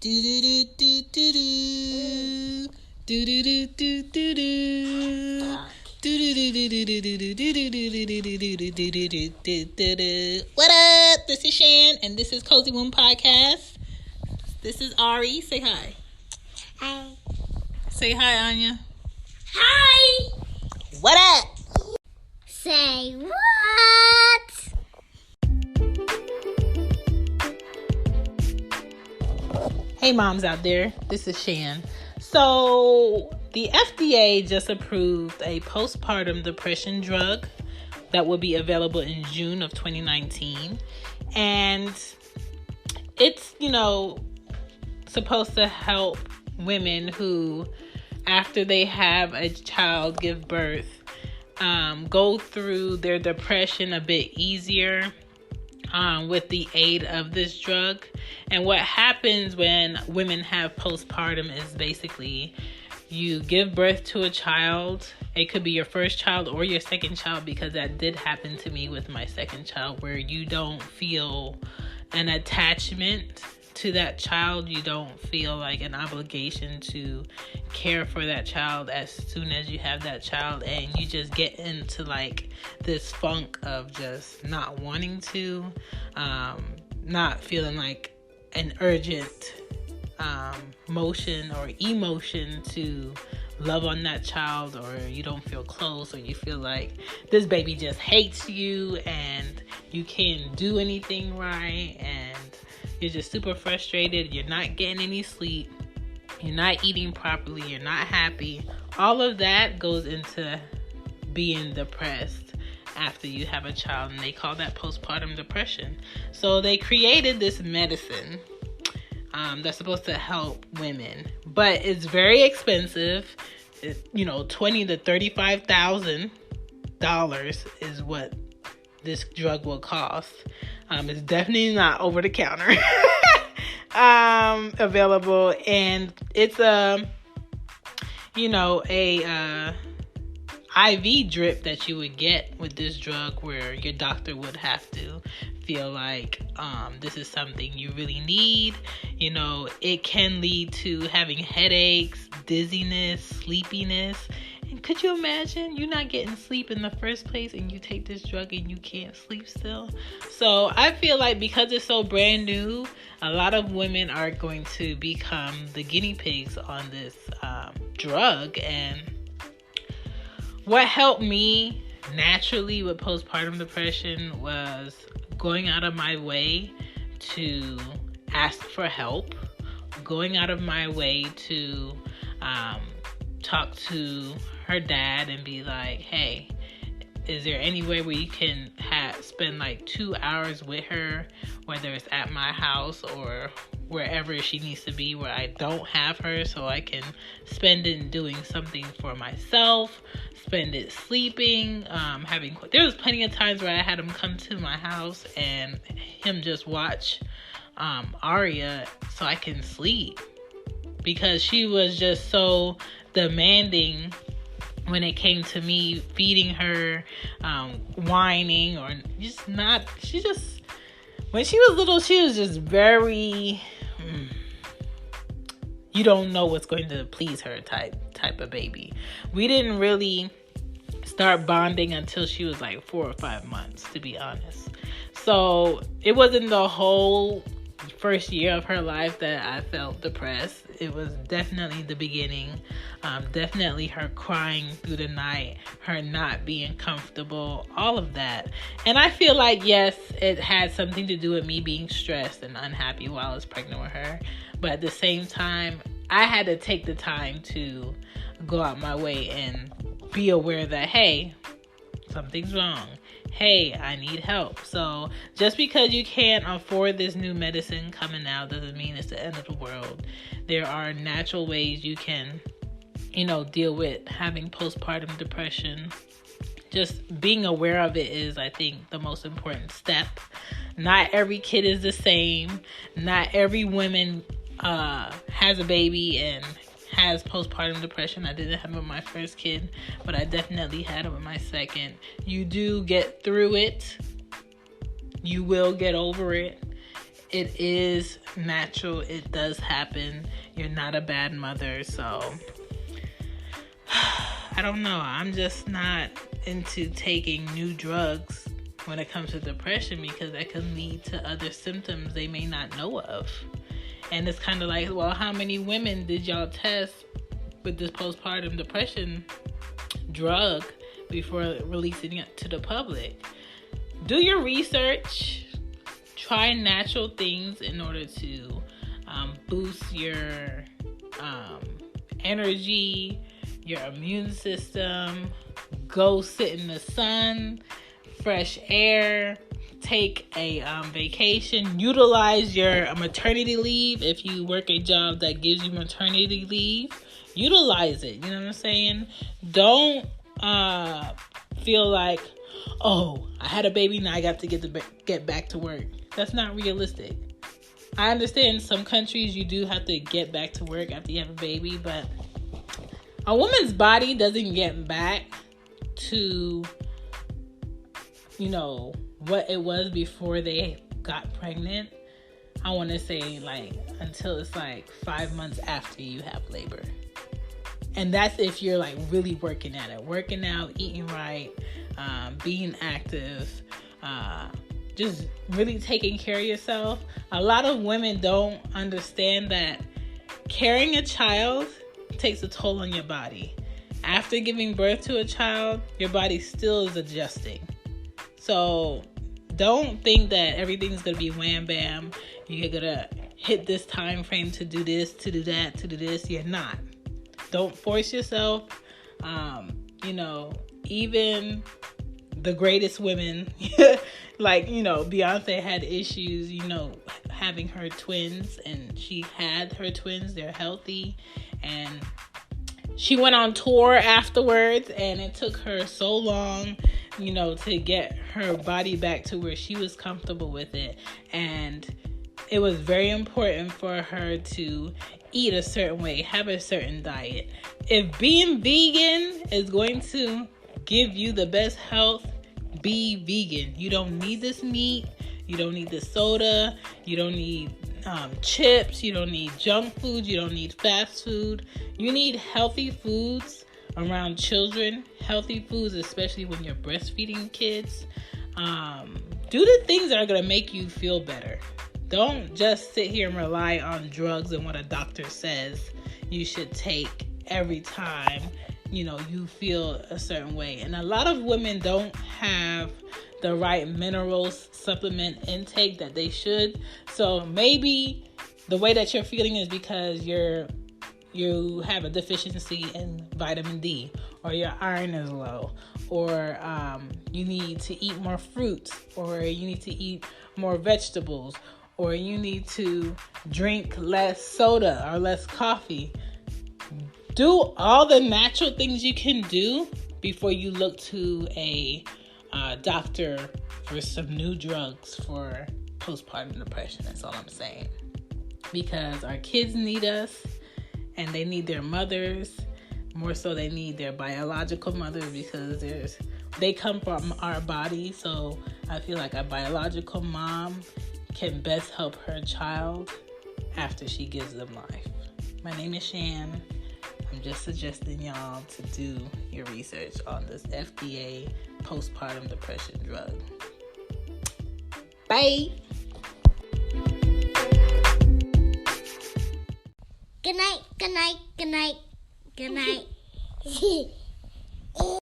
Do do do do do do. Do do do do do do. What up? This is Shan, and this is Cozy Womb Podcast. This is Ari. Say hi. Hi. Say hi, Anya. Hi. What up? Say what? Hey, moms out there. This is Shan. So, the FDA just approved a postpartum depression drug that will be available in June of 2019. And it's, supposed to help women who, after they have a child give birth, go through their depression a bit easier with the aid of this drug. And what happens when women have postpartum is basically you give birth to a child. It could be your first child or your second child, because that did happen to me with my second child, where you don't feel an attachment to that child. You don't feel like an obligation to care for that child as soon as you have that child, and you just get into like this funk of just not wanting to, not feeling like an urgent motion or emotion to love on that child, or you don't feel close, or you feel like this baby just hates you and you can't do anything right, and you're just super frustrated. You're not getting any sleep. You're not eating properly. You're not happy. All of that goes into being depressed after you have a child, and they call that postpartum depression. So they created this medicine that's supposed to help women, but it's very expensive. It's, $20,000 to $35,000 is what this drug will cost. It's definitely not over the counter available, and it's a IV drip that you would get with this drug, where your doctor would have to feel like this is something you really need. It can lead to having headaches, dizziness, sleepiness. And could you imagine you not getting sleep in the first place, and you take this drug and you can't sleep still? So I feel like because it's so brand new, a lot of women are going to become the guinea pigs on this drug. And what helped me naturally with postpartum depression was going out of my way to ask for help, going out of my way to talk to her dad and be like, hey, is there any way where you can spend like 2 hours with her, whether it's at my house or wherever she needs to be, where I don't have her, so I can spend it doing something for myself, spend it sleeping, there was plenty of times where I had him come to my house and him just watch Aria so I can sleep, because she was just so demanding when it came to me feeding her, whining, or when she was little, she was just very, you don't know what's going to please her type of baby. We didn't really start bonding until she was like 4 or 5 months, to be honest. So it wasn't the whole first year of her life that I felt depressed. It was definitely the beginning. Definitely her crying through the night, her not being comfortable, all of that. And I feel like, yes, it had something to do with me being stressed and unhappy while I was pregnant with her. But at the same time, I had to take the time to go out my way and be aware that, hey, something's wrong. Hey, I need help. So just because you can't afford this new medicine coming out doesn't mean it's the end of the world. There are natural ways you can, deal with having postpartum depression. Just being aware of it is, I think, the most important step. Not every kid is the same. Not every woman has a baby and has postpartum depression. I didn't have it with my first kid, but I definitely had it with my second. You do get through it. You will get over it. it is natural. It does happen. You're not a bad mother. So I don't know. I'm just not into taking new drugs when it comes to depression, because that can lead to other symptoms they may not know of. And it's kind of like, well, how many women did y'all test with this postpartum depression drug before releasing it to the public? Do your research. Try natural things in order to boost your energy, your immune system. Go sit in the sun, fresh air. Take a vacation. Utilize your maternity leave. If you work a job that gives you maternity leave, utilize it. You know what I'm saying? Don't feel like, oh, I had a baby, now I got to get back to work. That's not realistic. I understand in some countries you do have to get back to work after you have a baby, but a woman's body doesn't get back to, what it was before they got pregnant. I want to say until it's 5 months after you have labor. And that's if you're really working at it, working out, eating right, being active, just really taking care of yourself. A lot of women don't understand that carrying a child takes a toll on your body. After giving birth to a child, your body still is adjusting. So don't think that everything's going to be wham bam. You're going to hit this time frame to do this, to do that, to do this. You're not. Don't force yourself. Even the greatest women, Beyonce had issues, having her twins, and she had her twins. They're healthy. And she went on tour afterwards, and it took her so long, to get her body back to where she was comfortable with it. And it was very important for her to eat a certain way, have a certain diet. If being vegan is going to give you the best health, be vegan. You don't need this meat. You don't need this soda. You don't need chips. You don't need junk food. You don't need fast food. You need healthy foods around children. Healthy foods, especially when you're breastfeeding kids. Do the things that are going to make you feel better. Don't just sit here and rely on drugs and what a doctor says you should take every time, you feel a certain way. And a lot of women don't have the right minerals supplement intake that they should. So maybe the way that you're feeling is because you have a deficiency in vitamin D, or your iron is low, or you need to eat more fruits, or you need to eat more vegetables, or you need to drink less soda or less coffee. Do all the natural things you can do before you look to a doctor for some new drugs for postpartum depression. That's all I'm saying. Because our kids need us, and they need their mothers. More so, they need their biological mothers, because they come from our body. So I feel like a biological mom can best help her child after she gives them life. My name is Shan. I'm just suggesting y'all to do your research on this FDA postpartum depression drug. Bye. Good night, good night, good night, good night.